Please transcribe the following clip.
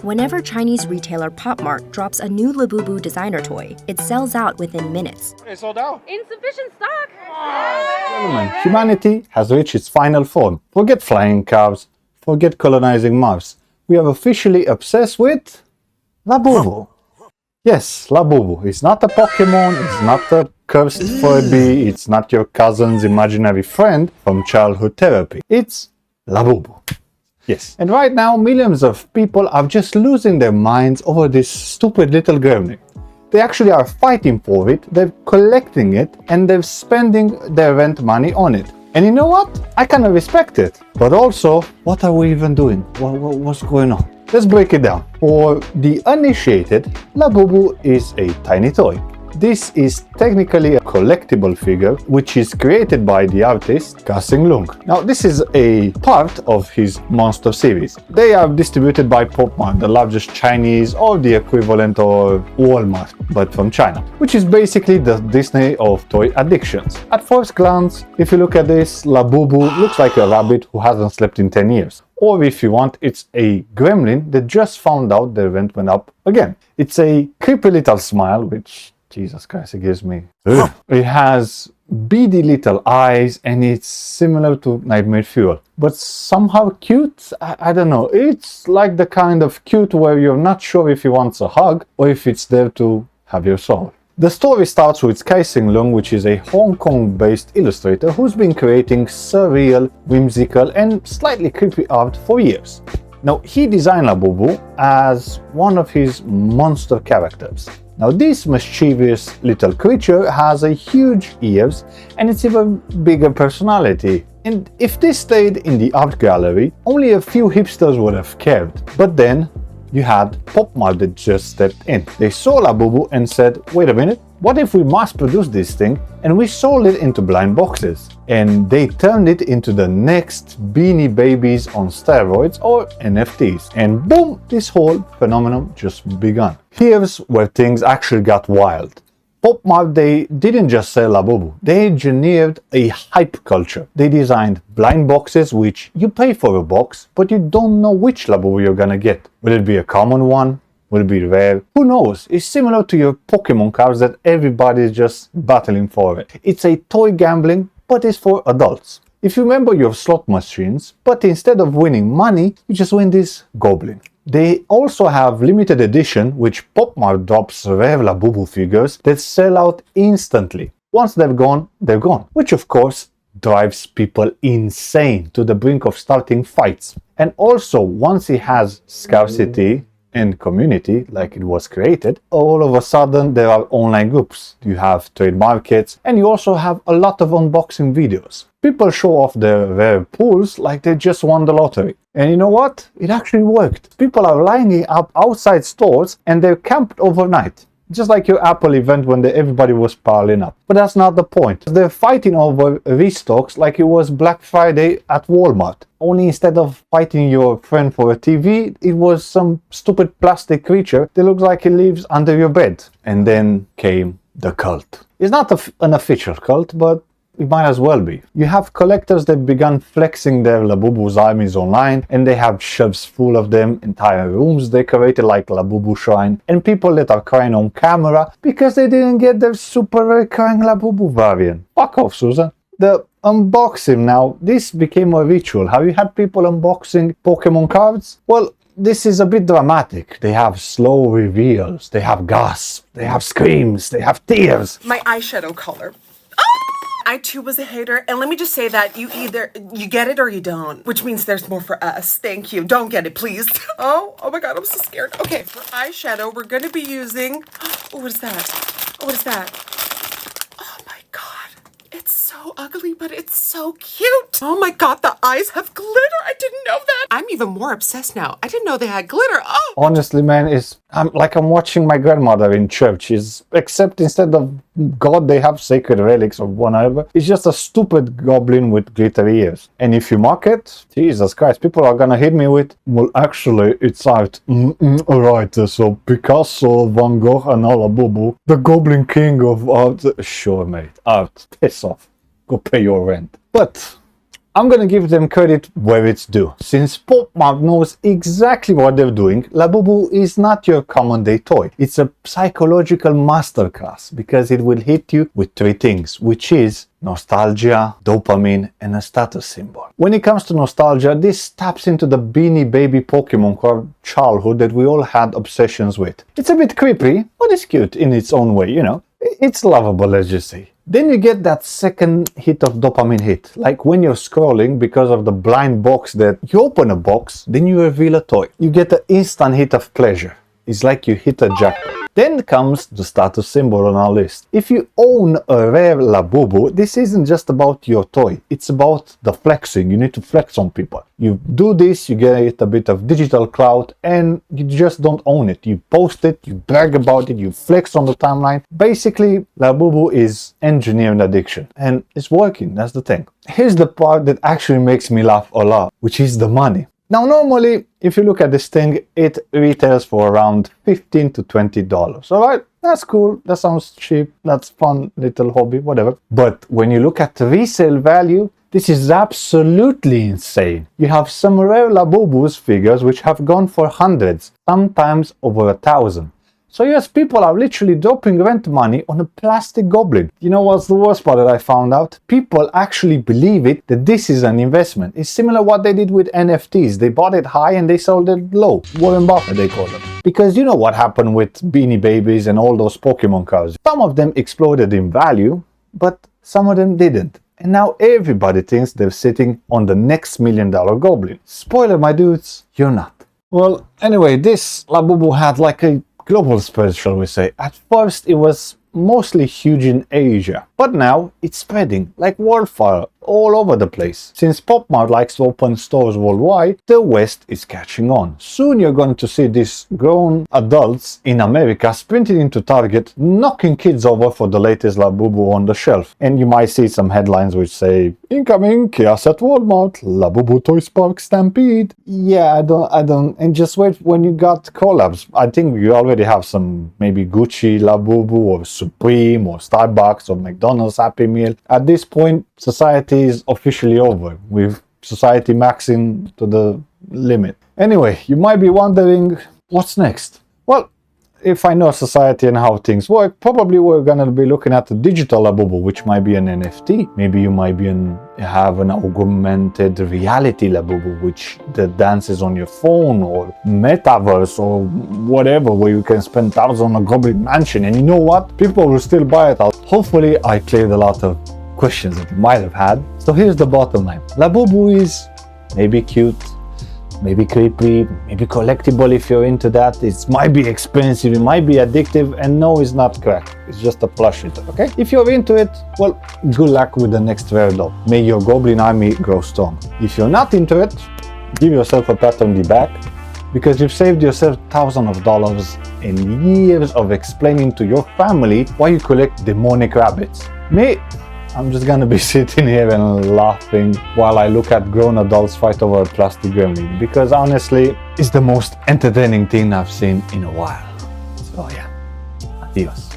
Whenever Chinese retailer Pop Mart drops a new Labubu designer toy, it sells out within minutes. It's sold out. Insufficient stock. Gentlemen, humanity has reached its final form. Forget flying cars, forget colonizing Mars. We are officially obsessed with Labubu. Yes, Labubu. It's not a Pokemon, it's not a cursed Furby, it's not your cousin's imaginary friend from childhood therapy. It's Labubu. Yes. And right now, millions of people are just losing their minds over this stupid little gremlin. They actually are fighting for it, they're collecting it, and they're spending their rent money on it. And you know what? I kind of respect it. But also, what are we even doing? What's going on? Let's break it down. For the uninitiated, Labubu is a tiny toy. This is technically a collectible figure which is created by the artist Kasing Lung. Now this is a part of his monster series. They are distributed by Pop Mart, the largest Chinese or the equivalent of Walmart, but from China, which is basically the Disney of toy addictions. At first glance, if you look at this, Labubu looks like a rabbit who hasn't slept in 10 years. Or if you want, it's a gremlin that just found out their rent went up again. It's a creepy little smile, which Jesus Christ, it gives me. Ugh. It has beady little eyes and it's similar to Nightmare Fuel. But somehow cute? I don't know. It's like the kind of cute where you're not sure if he wants a hug or if it's there to have your soul. The story starts with Kasing Lung, which is a Hong Kong-based illustrator who's been creating surreal, whimsical and slightly creepy art for years. Now, he designed Labubu as one of his monster characters. Now this mischievous little creature has a huge ears and it's even bigger personality. And if this stayed in the art gallery, only a few hipsters would have cared. But then you had Pop Mart that just stepped in. They saw Labubu and said, wait a minute, what if we mass produce this thing and we sold it into blind boxes? And they turned it into the next Beanie Babies on steroids or NFTs. And boom, this whole phenomenon just began. Here's where things actually got wild. Pop Mart, they didn't just sell Labubu, they engineered a hype culture. They designed blind boxes which you pay for a box, but you don't know which Labubu you're gonna get. Will it be a common one? Will it be rare? Who knows? It's similar to your Pokemon cards that everybody is just battling for it. It's a toy gambling, but it's for adults. If you remember your slot machines, but instead of winning money, you just win this goblin. They also have limited edition, which Pop Mart drops rare Labubu figures that sell out instantly. Once they're gone, which of course drives people insane to the brink of starting fights. And also, once it has scarcity and community, like it was created, all of a sudden there are online groups, you have trade markets, and you also have a lot of unboxing videos. People show off their rare pulls like they just won the lottery. And you know what? It actually worked. People are lining up outside stores and they're camped overnight. Just like your Apple event when everybody was piling up. But that's not the point. They're fighting over restocks like it was Black Friday at Walmart. Only instead of fighting your friend for a TV, it was some stupid plastic creature that looks like it lives under your bed. And then came the cult. It's not an official cult, but it might as well be. You have collectors that began flexing their Labubu's armies online, and they have shelves full of them, entire rooms decorated like Labubu shrine, and people that are crying on camera because they didn't get their super rare crying Labubu variant. Fuck off, Susan. The unboxing now, this became a ritual. Have you had people unboxing Pokemon cards? Well, this is a bit dramatic. They have slow reveals, they have gasps, they have screams, they have tears. My eyeshadow color. I too was a hater, and let me just say that you get it or you don't, which means there's more for us. Thank you. Don't get it, please. Oh my God, I'm so scared. Okay, for eyeshadow, we're gonna be using, oh, what is that? Oh, what is that? Oh my God, it's so ugly, but it's so cute. Oh my God, the eyes have glitter. I didn't know that. I'm even more obsessed now. I didn't know they had glitter. Oh. Honestly, man, I'm watching my grandmother in church. Except instead of God, they have sacred relics or whatever. It's just a stupid goblin with glittery ears. And if you mock it, Jesus Christ, people are gonna hit me with, well, actually, it's art. Alright, so Picasso, Van Gogh, and Labubu, the Goblin King of art. Sure, mate, art. Piss off. Go pay your rent. But I'm gonna give them credit where it's due. Since Pop Mart knows exactly what they're doing, Labubu is not your common day toy. It's a psychological masterclass because it will hit you with three things, which is nostalgia, dopamine, and a status symbol. When it comes to nostalgia, this taps into the Beanie Baby Pokemon card childhood that we all had obsessions with. It's a bit creepy, but it's cute in its own way, you know. It's lovable, let's just say. Then you get that second hit of dopamine hit, like when you're scrolling because of the blind box that you open a box, then you reveal a toy. You get an instant hit of pleasure. It's like you hit a jackpot. Then comes the status symbol on our list. If you own a rare Labubu, this isn't just about your toy. It's about the flexing. You need to flex on people. You do this, you get a bit of digital clout, and you just don't own it. You post it, you brag about it, you flex on the timeline. Basically, Labubu is engineering addiction, and it's working. That's the thing. Here's the part that actually makes me laugh a lot, which is the money. Now, normally, if you look at this thing, it retails for around $15 to $20. All right, that's cool. That sounds cheap. That's fun little hobby, whatever. But when you look at the resale value, this is absolutely insane. You have some rare Labubu's figures which have gone for hundreds, sometimes over 1,000. So yes, people are literally dropping rent money on a plastic goblin. You know what's the worst part that I found out? People actually believe it, that this is an investment. It's similar what they did with NFTs. They bought it high and they sold it low. Warren Buffett, they call them. Because you know what happened with Beanie Babies and all those Pokemon cards. Some of them exploded in value, but some of them didn't. And now everybody thinks they're sitting on the next $1 million goblin. Spoiler, my dudes, you're not. Well, anyway, this Labubu had like a global spread, shall we say. At first, it was mostly huge in Asia, but now it's spreading like wildfire all over the place. Since Pop Mart likes to open stores worldwide, the West is catching on. Soon you're going to see these grown adults in America sprinting into Target, knocking kids over for the latest Labubu on the shelf. And you might see some headlines which say, "Incoming chaos at Walmart, Labubu Toy Spark Stampede." Yeah, I don't, and just wait when you got collabs. I think you already have some, maybe Gucci, Labubu, or Supreme, or Starbucks, or McDonald's Happy Meal. At this point, society is officially over, with society maxing to the limit. Anyway, you might be wondering, what's next? Well, if I know society and how things work, probably we're gonna be looking at the digital Labubu, which might be an NFT. Maybe you might be have an augmented reality Labubu, which dances on your phone, or metaverse, or whatever, where you can spend thousands on a goblin mansion. And you know what? People will still buy it. Hopefully, I cleared a lot of questions that you might have had. So here's the bottom line. Labubu is maybe cute, maybe creepy, maybe collectible if you're into that. It might be expensive, it might be addictive, and no, it's not crack. It's just a plushie, okay? If you're into it, well, good luck with the next rare doll. May your goblin army grow strong. If you're not into it, give yourself a pat on the back, because you've saved yourself thousands of dollars and years of explaining to your family why you collect demonic rabbits. Me, I'm just gonna be sitting here and laughing while I look at grown adults fight over a plastic gremlin, because honestly, it's the most entertaining thing I've seen in a while. So yeah, adios.